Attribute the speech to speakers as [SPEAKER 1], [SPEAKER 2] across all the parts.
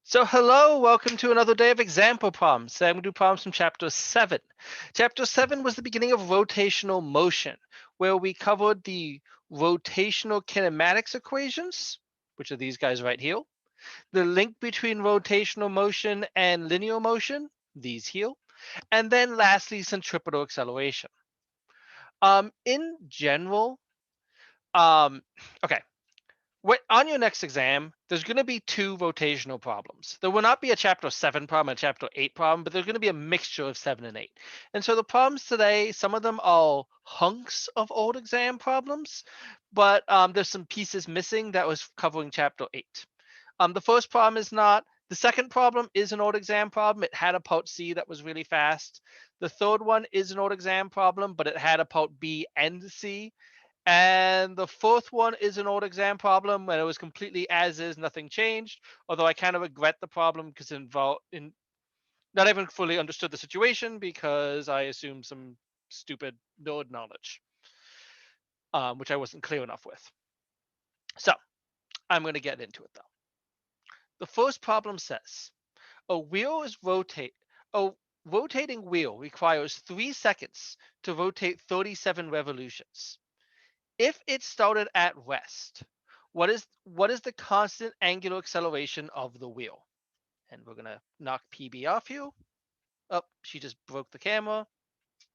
[SPEAKER 1] So hello, welcome to another day of example problems. Today I'm going to do problems from chapter 7. Chapter 7 was the beginning of rotational motion, where we covered the rotational kinematics equations, which are these guys right here, the link between rotational motion and linear motion, these here, and then lastly, centripetal acceleration. In general, okay, on your next exam, there's going to be two rotational problems. There will not be a chapter 7 problem and a chapter 8 problem, but there's going to be a mixture of 7 and 8. And so the problems today, some of them are hunks of old exam problems, but there's some pieces missing that was covering chapter 8. The first problem is not. The second problem is an old exam problem. It had a part C that was really fast. The third one is an old exam problem, but it had a part B and C. And the fourth one is an old exam problem when it was completely as is, nothing changed. Although I kind of regret the problem because not even fully understood the situation because I assumed some stupid nerd knowledge, which I wasn't clear enough with. So I'm going to get into it though. The first problem says a rotating wheel requires 3 seconds to rotate 37 revolutions. If it started at rest, what is the constant angular acceleration of the wheel? And we're gonna knock PB off here. Oh, she just broke the camera.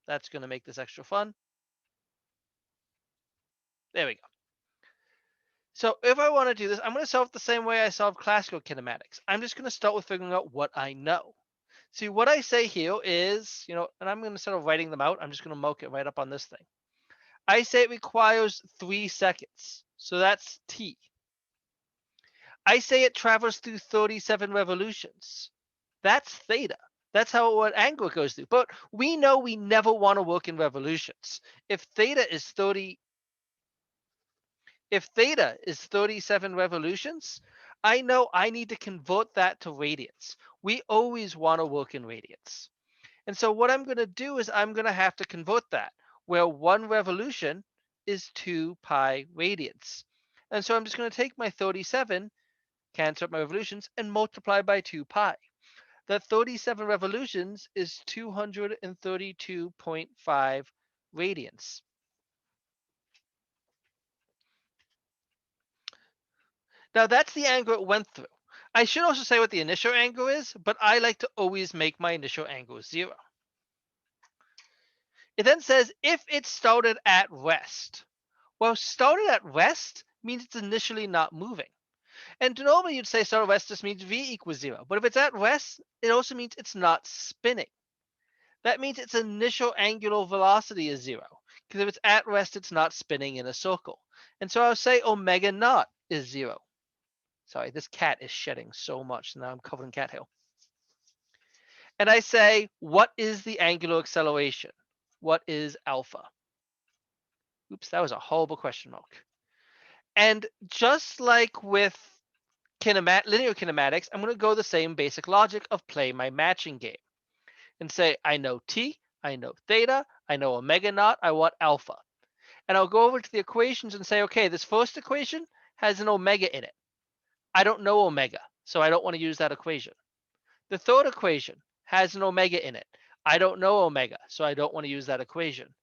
[SPEAKER 1] That's gonna make this extra fun. There we go. So if I want to do this, I'm going to solve it the same way I solve classical kinematics. I'm just going to start with figuring out what I know. See, what I say here is, and I'm going to start writing them out. I'm just going to mark it right up on this thing. I say it requires 3 seconds. So that's T. I say it travels through 37 revolutions. That's theta. That's what angle it goes through. But we know we never want to work in revolutions. If theta is 37 revolutions, I know I need to convert that to radians. We always want to work in radians. And so what I'm going to do is I'm going to have to convert that, where 1 revolution is 2 pi radians. And so I'm just going to take my 37, cancel out my revolutions, and multiply by 2 pi. That 37 revolutions is 232.5 radians. Now that's the angle it went through. I should also say what the initial angle is, but I like to always make my initial angle 0. It then says if it started at rest. Well, started at rest means it's initially not moving. And normally you'd say started at rest just means v equals 0. But if it's at rest, it also means it's not spinning. That means its initial angular velocity is 0. Because if it's at rest, it's not spinning in a circle. And so I'll say omega naught is 0. Sorry, this cat is shedding so much. Now I'm covered in cat hair. And I say, what is the angular acceleration? What is alpha? Oops, that was a horrible question mark. And just like with linear kinematics, I'm going to go the same basic logic of play my matching game. And say, I know t, I know theta, I know omega naught, I want alpha. And I'll go over to the equations and say, okay, this first equation has an omega in it. I don't know omega, so I don't want to use that equation. The third equation has an omega in it. I don't know omega, so I don't want to use that equation.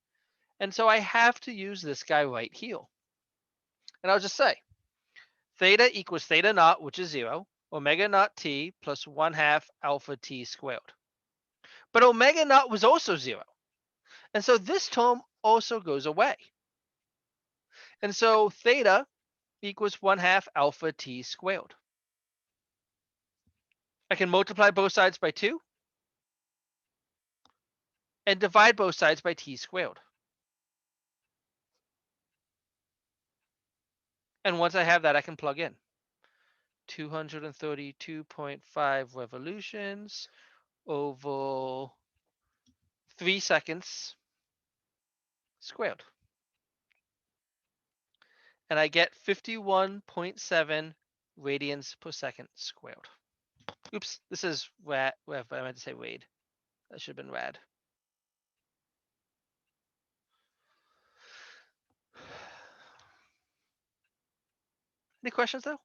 [SPEAKER 1] And so I have to use this guy right here. And I'll just say, theta equals theta naught, which is 0, omega naught t plus 1/2 alpha t squared. But omega naught was also 0. And so this term also goes away. And so theta equals 1/2 alpha t squared. I can multiply both sides by 2 and divide both sides by t squared. And once I have that, I can plug in 232.5 revolutions over 3 seconds squared. And I get 51.7 radians per second squared. Oops, this is rad. I meant to say rad. That should have been rad. Any questions though?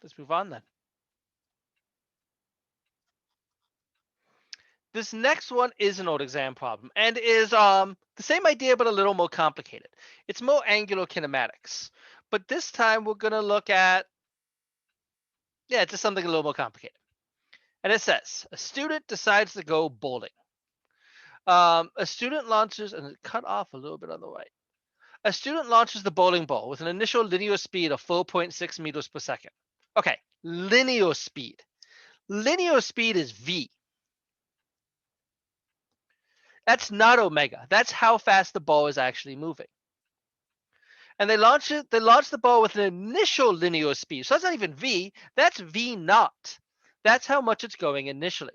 [SPEAKER 1] Let's move on then. This next one is an old exam problem and is the same idea but a little more complicated. It's more angular kinematics. But this time we're going to look at, just something a little more complicated. And it says, a student decides to go bowling. A student launches, and it cut off a little bit on the right. A student launches the bowling ball with an initial linear speed of 4.6 meters per second. Okay, linear speed. Linear speed is v. That's not omega. That's how fast the ball is actually moving. And they launch the ball with an initial linear speed. So that's not even v, that's v naught. That's how much it's going initially.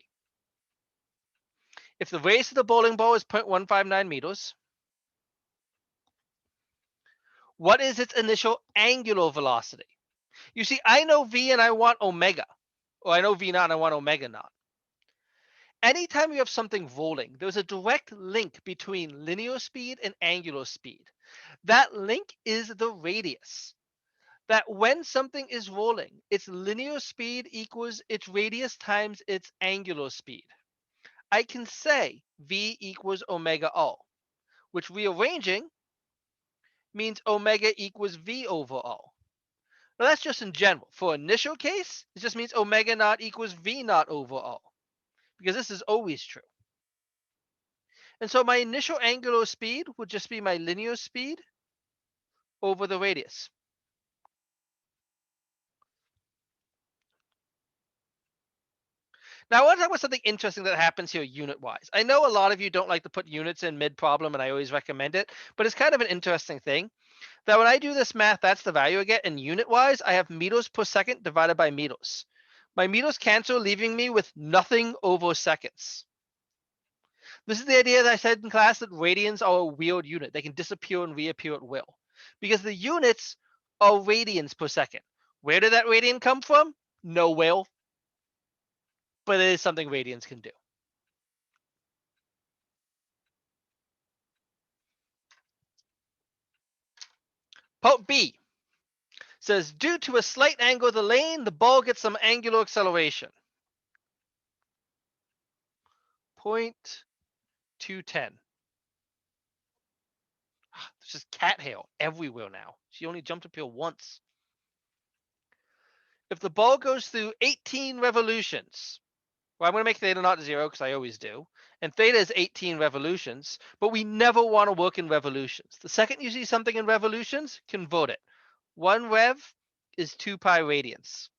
[SPEAKER 1] If the radius of the bowling ball is 0.159 meters, what is its initial angular velocity? You see, I know v and I want omega. Or I know v naught and I want omega naught. Anytime you have something rolling, there's a direct link between linear speed and angular speed. That link is the radius. That when something is rolling, its linear speed equals its radius times its angular speed. I can say v equals omega o, which rearranging means omega equals v over o. Now that's just in general. For initial case, it just means omega naught equals v naught over o, because this is always true. And so my initial angular speed would just be my linear speed over the radius. Now I want to talk about something interesting that happens here unit-wise. I know a lot of you don't like to put units in mid-problem, and I always recommend it, but it's kind of an interesting thing that when I do this math, that's the value I get, and unit-wise, I have meters per second divided by meters. My meters cancel, leaving me with nothing over seconds. This is the idea that I said in class that radians are a weird unit. They can disappear and reappear at will because the units are radians per second. Where did that radian come from? Nowhere, but it is something radians can do. Part B says, due to a slight angle of the lane, the ball gets some angular acceleration. 0.210. There's just cat hair everywhere now. She only jumped up here once. If the ball goes through 18 revolutions, well, I'm going to make theta not 0 because I always do. And theta is 18 revolutions, but we never want to work in revolutions. The second you see something in revolutions, convert it. 1 rev is 2 pi radians.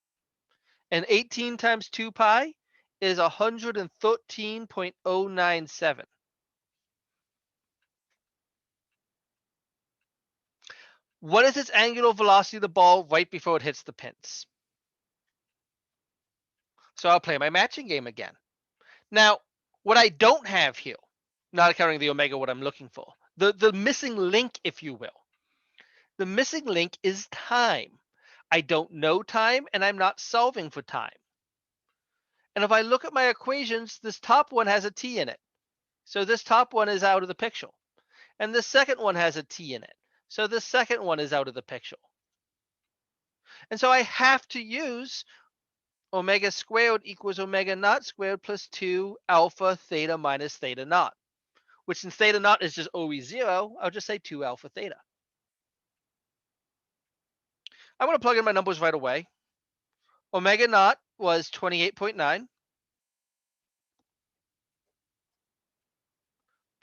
[SPEAKER 1] And 18 times 2 pi is 113.097. What is its angular velocity of the ball right before it hits the pins? So I'll play my matching game again. Now, what I don't have here, not accounting the omega, what I'm looking for, the missing link, if you will. The missing link is time. I don't know time, and I'm not solving for time. And if I look at my equations, this top one has a t in it. So this top one is out of the picture. And the second one has a t in it. So the second one is out of the picture. And so I have to use omega squared equals omega naught squared plus 2 alpha theta minus theta naught, which since theta naught is just always 0, I'll just say 2 alpha theta. I'm going to plug in my numbers right away. Omega naught was 28.9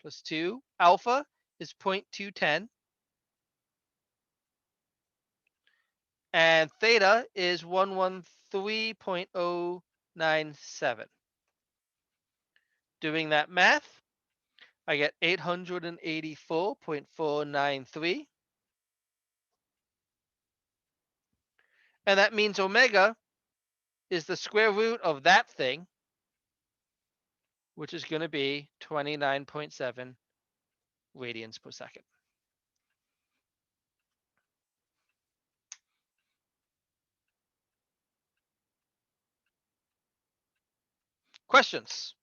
[SPEAKER 1] plus 2. Alpha is 0.210. And theta is 113.097. Doing that math, I get 884.493. And that means omega is the square root of that thing, which is going to be 29.7 radians per second. Questions?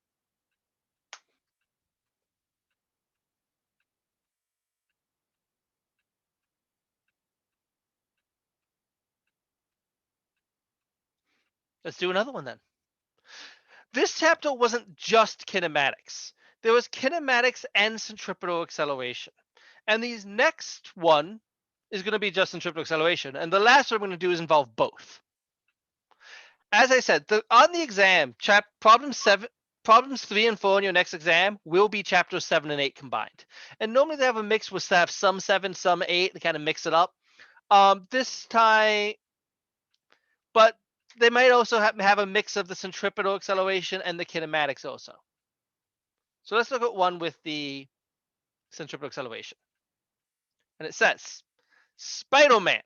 [SPEAKER 1] Let's do another one then. This chapter wasn't just kinematics. There was kinematics and centripetal acceleration. And these next one is going to be just centripetal acceleration. And the last one I'm going to do is involve both. As I said, on the exam, problems 3 and 4 in your next exam will be chapters 7 and 8 combined. And normally they have a mix with have some 7, some 8, to kind of mix it up. This time, but they might also have a mix of the centripetal acceleration and the kinematics also. So let's look at one with the centripetal acceleration. And it says, Spider-Man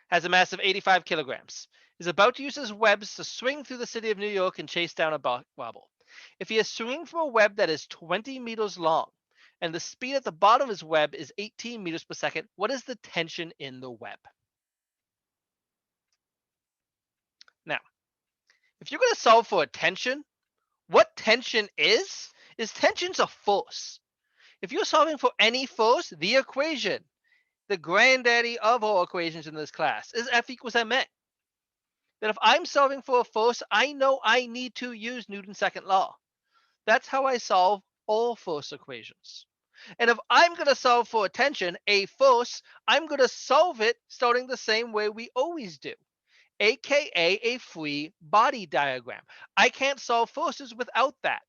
[SPEAKER 1] has a mass of 85 kilograms, is about to use his webs to swing through the city of New York and chase down a wobble. If he is swinging from a web that is 20 meters long, and the speed at the bottom of his web is 18 meters per second, what is the tension in the web? Now, if you're going to solve for a tension, what tension is tension's a force. If you're solving for any force, the equation, the granddaddy of all equations in this class, is F equals ma. That if I'm solving for a force, I know I need to use Newton's second law. That's how I solve all force equations. And if I'm going to solve for a tension, a force, I'm going to solve it starting the same way we always do, aka a free body diagram. I can't solve forces without that.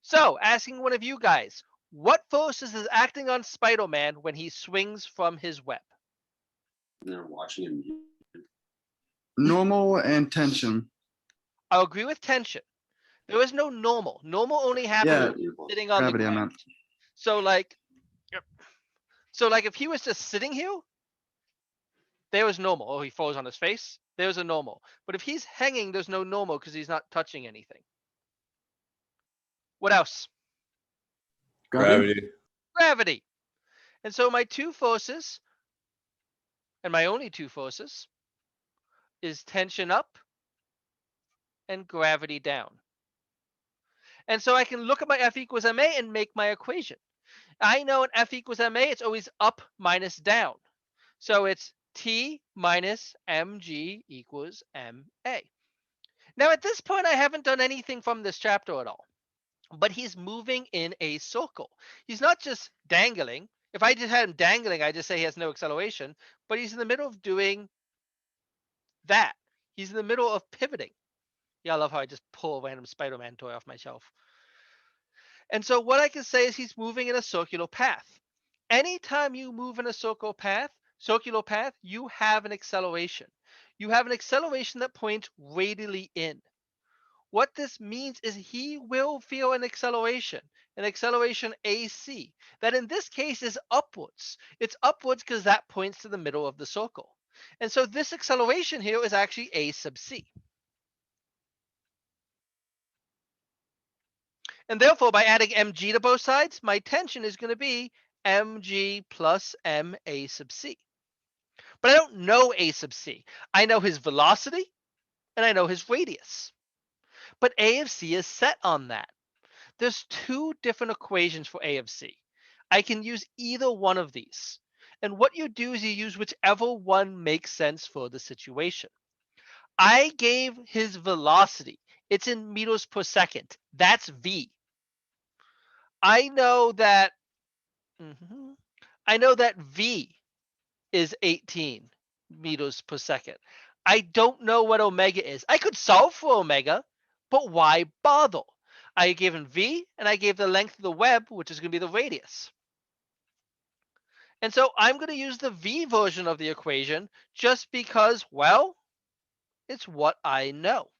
[SPEAKER 1] So, asking one of you guys, what forces is acting on Spider-Man when he swings from his web?
[SPEAKER 2] They're watching him.
[SPEAKER 3] Normal and tension.
[SPEAKER 1] I'll agree with tension. There is no normal. Normal only happens sitting on
[SPEAKER 3] Gravity,
[SPEAKER 1] the
[SPEAKER 3] I
[SPEAKER 1] ground.
[SPEAKER 3] meant.
[SPEAKER 1] So like if he was just sitting here, there was normal. Oh, he falls on his face. There's a normal. But if he's hanging, there's no normal because he's not touching anything. What else?
[SPEAKER 2] Gravity.
[SPEAKER 1] Gravity. And so my two forces, and my only two forces, is tension up and gravity down. And so I can look at my F equals ma and make my equation. I know in F equals ma, it's always up minus down. So it's T minus mg equals ma. Now at this point, I haven't done anything from this chapter at all, but he's moving in a circle. He's not just dangling. If I just had him dangling, I just say he has no acceleration, but he's in the middle of doing that. He's in the middle of pivoting. Yeah, I love how I just pull a random Spider-Man toy off my shelf. And so what I can say is he's moving in a circular path. Anytime you move in a circular path, you have an acceleration. You have an acceleration that points radially in. What this means is he will feel an acceleration AC, that in this case is upwards. It's upwards because that points to the middle of the circle. And so this acceleration here is actually A sub C. And therefore, by adding mg to both sides, my tension is going to be mg plus ma sub c. But I don't know a sub c. I know his velocity, and I know his radius. But a of c is set on that. There's two different equations for a of c. I can use either one of these. And what you do is you use whichever one makes sense for the situation. I gave his velocity. It's in meters per second. That's v. I know that v is 18 meters per second. I don't know what omega is. I could solve for omega, but why bother? I gave him v, and I gave the length of the web, which is going to be the radius. And so I'm going to use the v version of the equation just because, well, it's what I know.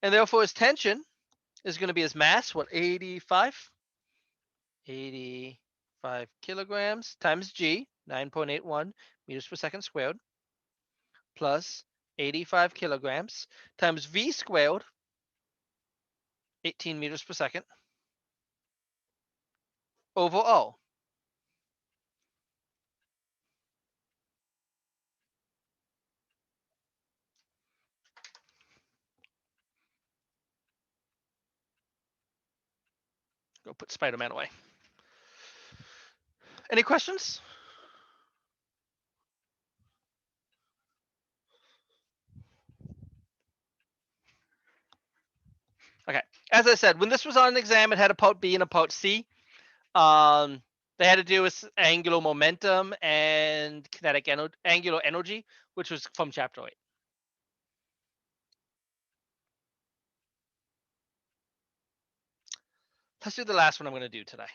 [SPEAKER 1] And therefore his tension is going to be his mass, 85 kilograms times g, 9.81 meters per second squared, plus 85 kilograms times v squared, 18 meters per second, over O. Go put Spider-Man away. Any questions? Okay. As I said, when this was on an exam, it had a part B and a part C. They had to do with angular momentum and kinetic angular energy, which was from chapter 8. Let's do the last one I'm going to do today.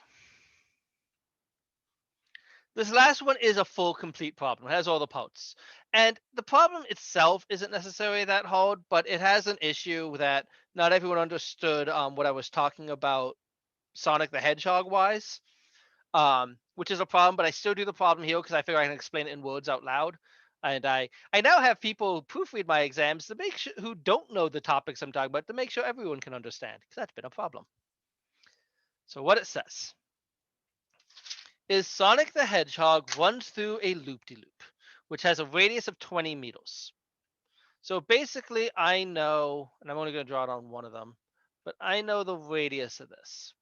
[SPEAKER 1] This last one is a full complete problem. It has all the parts. And the problem itself isn't necessarily that hard, but it has an issue that not everyone understood what I was talking about Sonic the Hedgehog wise, which is a problem, but I still do the problem here because I figure I can explain it in words out loud. And I now have people proofread my exams to make sure who don't know the topics I'm talking about to make sure everyone can understand, because that's been a problem. So what it says is Sonic the Hedgehog runs through a loop-de-loop, which has a radius of 20 meters. So basically, I know, and I'm only going to draw it on one of them, but I know the radius of this.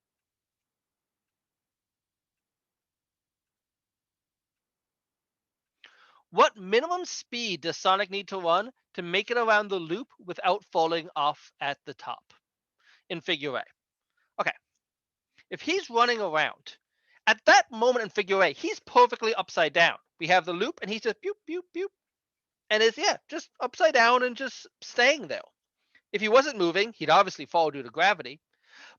[SPEAKER 1] What minimum speed does Sonic need to run to make it around the loop without falling off at the top in figure A? Okay, if he's running around, at that moment in figure A, he's perfectly upside down. We have the loop and he's just boop, boop, boop. And it's, yeah, just upside down and just staying there. If he wasn't moving, he'd obviously fall due to gravity.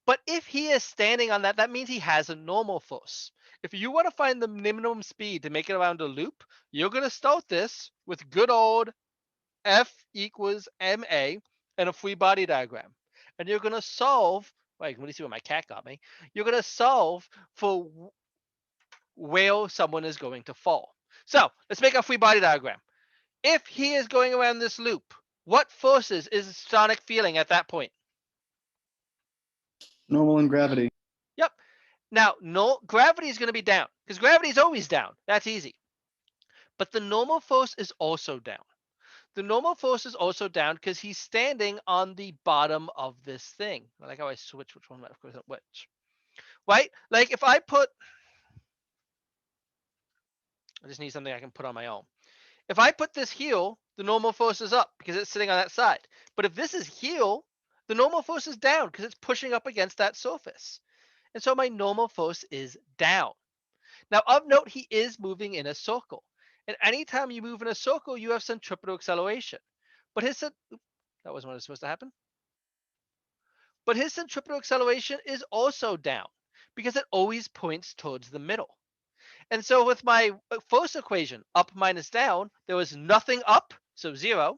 [SPEAKER 1] But if he is standing on that, that means he has a normal force. If you want to find the minimum speed to make it around a loop, you're going to start this with good old F equals ma and a free body diagram. And you're going to solve, wait, let me see what my cat got me. You're going to solve for where someone is going to fall. So let's make a free body diagram. If he is going around this loop, what forces is Sonic feeling at that point?
[SPEAKER 3] Normal and gravity.
[SPEAKER 1] Yep. Now, no, gravity is going to be down because gravity is always down. That's easy. But the normal force is also down. The normal force is also down because he's standing on the bottom of this thing. I like how I switch which one goes at which. Right? Like if I put, I just need something I can put on my own. If I put this heel, the normal force is up because it's sitting on that side. But if this is heel, the normal force is down because it's pushing up against that surface. And so my normal force is down. Now, of note, he is moving in a circle. And anytime you move in a circle, you have centripetal acceleration. But his, that wasn't what was supposed to happen. But his centripetal acceleration is also down because it always points towards the middle. And so with my first equation, up minus down, there was nothing up, so 0,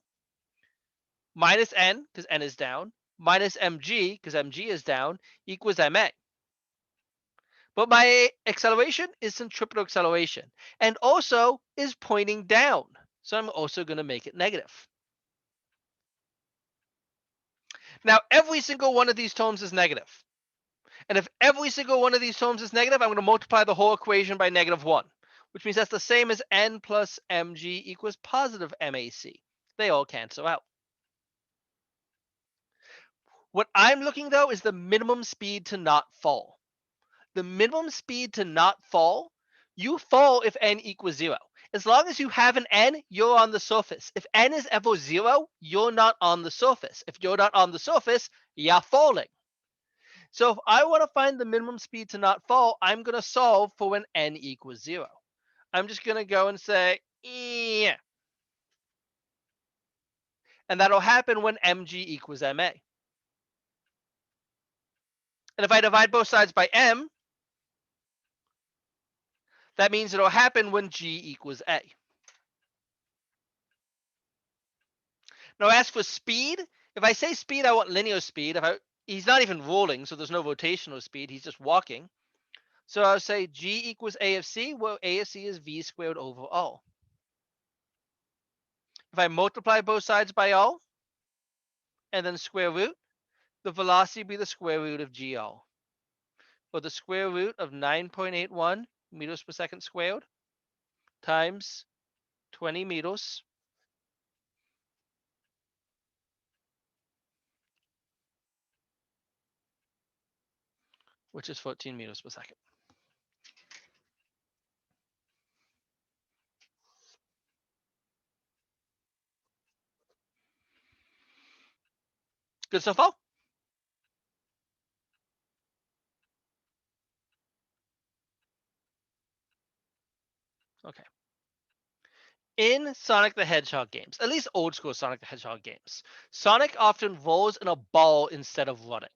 [SPEAKER 1] minus n, because n is down, minus mg, because mg is down, equals ma. But my acceleration is centripetal acceleration and also is pointing down. So I'm also going to make it negative. Now, every single one of these terms is negative. And if every single one of these terms is negative, I'm going to multiply the whole equation by -1, which means that's the same as n plus mg equals positive mac. They all cancel out. What I'm looking, though, is the minimum speed to not fall. The minimum speed to not fall, you fall if n equals 0. As long as you have an n, you're on the surface. If n is ever 0, you're not on the surface. If you're not on the surface, you're falling. So if I want to find the minimum speed to not fall, I'm going to solve for when n equals 0. I'm just going to go and say, yeah. And that'll happen when mg equals ma. And if I divide both sides by m, that means it'll happen when g equals a. Now, as for speed, if I say speed, I want linear speed. He's not even rolling, so there's no rotational speed. He's just walking. So I'll say g equals a of c, where a of c is v squared over all. If I multiply both sides by all, and then square root, the velocity will be the square root of g all, or the square root of 9.81 meters per second squared times 20 meters which is 14 meters per second. Good so far? In Sonic the Hedgehog games, at least old school Sonic the Hedgehog games, Sonic often rolls in a ball instead of running.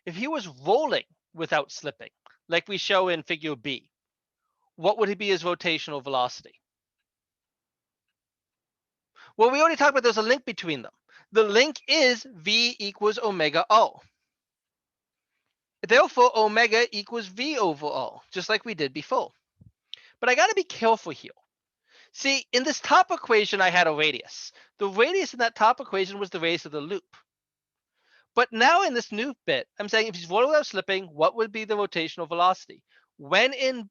[SPEAKER 1] If he was rolling without slipping, like we show in figure B, what would be his rotational velocity? Well, we already talked about there's a link between them. The link is V equals omega O. Therefore, omega equals V over O, just like we did before. But I got to be careful here. See, in this top equation, I had a radius. The radius in that top equation was the radius of the loop. But now in this new bit, I'm saying if he's rolling without slipping, what would be the rotational velocity? When in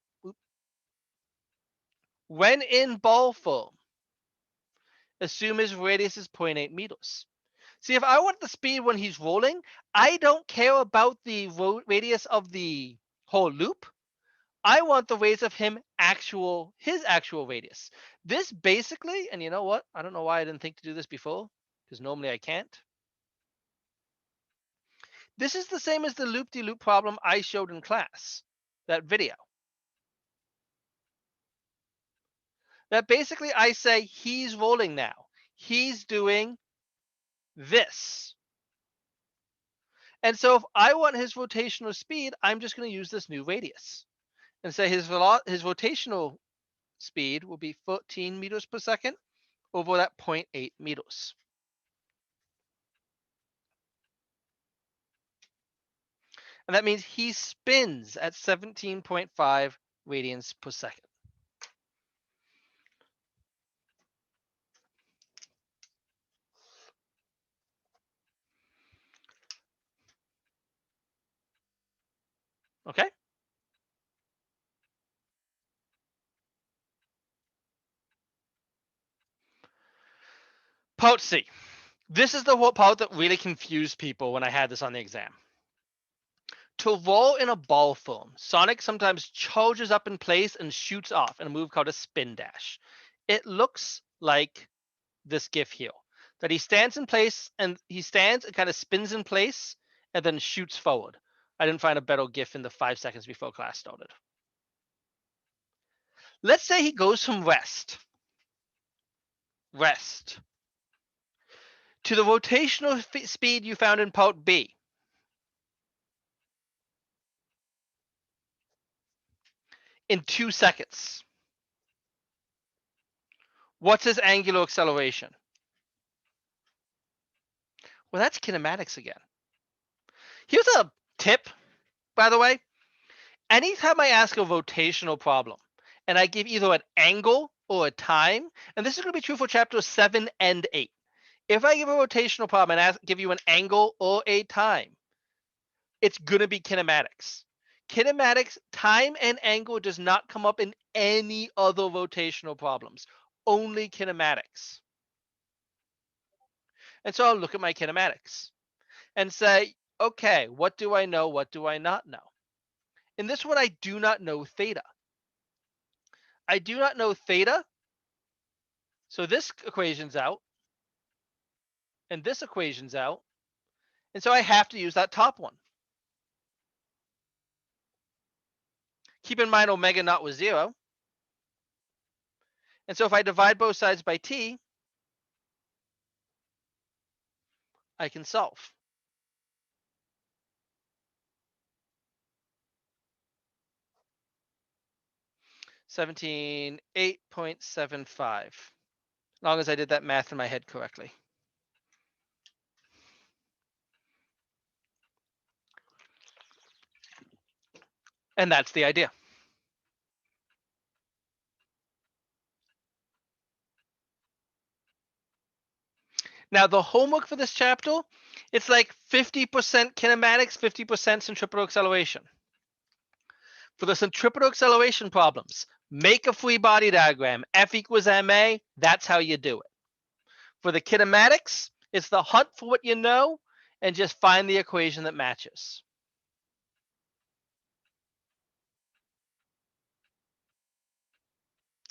[SPEAKER 1] ball form, assume his radius is 0.8 meters. See, if I want the speed when he's rolling, I don't care about the radius of the whole loop. I want the radius of his actual radius. This basically, and you know what? I don't know why I didn't think to do this before, because normally I can't. This is the same as the loop-de-loop problem I showed in class, that video. That basically I say he's rolling now. He's doing this. And so if I want his rotational speed, I'm just going to use this new radius and say his rotational speed will be 14 meters per second over that 0.8 meters. And that means he spins at 17.5 radians per second. Okay? Part C. This is the part that really confused people when I had this on the exam. To roll in a ball form, Sonic sometimes charges up in place and shoots off in a move called a spin dash. It looks like this GIF here, that he stands in place and kind of spins in place and then shoots forward. I didn't find a better GIF in the 5 seconds before class started. Let's say he goes from rest to the rotational speed you found in part B. In 2 seconds. What's his angular acceleration? Well, that's kinematics again. Here's a tip, by the way. Anytime I ask a rotational problem and I give either an angle or a time, and this is going to be true for chapters 7 and 8. If I give a rotational problem and give you an angle or a time, it's going to be kinematics. Kinematics, time and angle does not come up in any other rotational problems, only kinematics. And so I'll look at my kinematics and say, okay, what do I know? What do I not know? In this one, I do not know theta. I do not know theta. So this equation's out. And this equation's out. And so I have to use that top one. Keep in mind omega naught was 0. And so if I divide both sides by t, I can solve. $17.875. As long as I did that math in my head correctly. And that's the idea. Now, the homework for this chapter, it's like 50% kinematics, 50% centripetal acceleration. For the centripetal acceleration problems, make a free body diagram. F equals ma, that's how you do it. For the kinematics, it's the hunt for what you know and just find the equation that matches.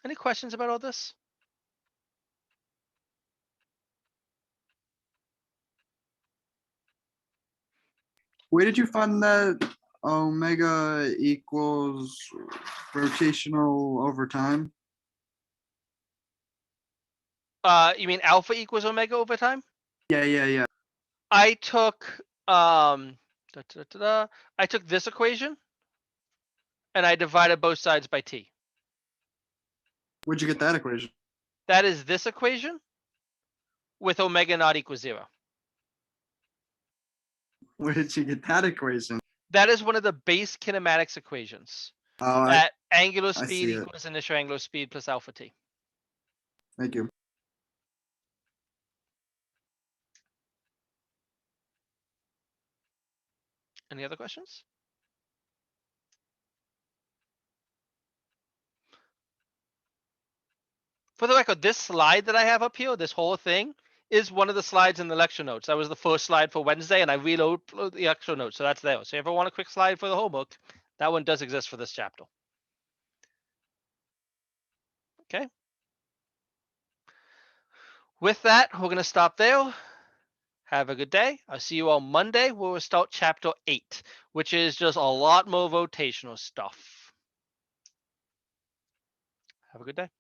[SPEAKER 1] Any questions about all this?
[SPEAKER 3] Where did you find that omega equals rotational over time?
[SPEAKER 1] You mean alpha equals omega over time?
[SPEAKER 3] Yeah.
[SPEAKER 1] I took I took this equation and I divided both sides by t.
[SPEAKER 3] Where'd you get that equation?
[SPEAKER 1] That is this equation with omega not equals 0.
[SPEAKER 3] Where did you get that equation?
[SPEAKER 1] That is one of the base kinematics equations.
[SPEAKER 3] Oh,
[SPEAKER 1] That angular
[SPEAKER 3] I
[SPEAKER 1] speed
[SPEAKER 3] see it.
[SPEAKER 1] equals initial angular speed plus alpha t.
[SPEAKER 3] Thank you.
[SPEAKER 1] Any other questions? For the record, this slide that I have up here, this whole thing, is one of the slides in the lecture notes. That was the first slide for Wednesday, and I reload the lecture notes, so that's there. So if you ever want a quick slide for the whole book, that one does exist for this chapter. Okay. With that, we're going to stop there. Have a good day. I'll see you on Monday where we'll start chapter 8, which is just a lot more rotational stuff. Have a good day.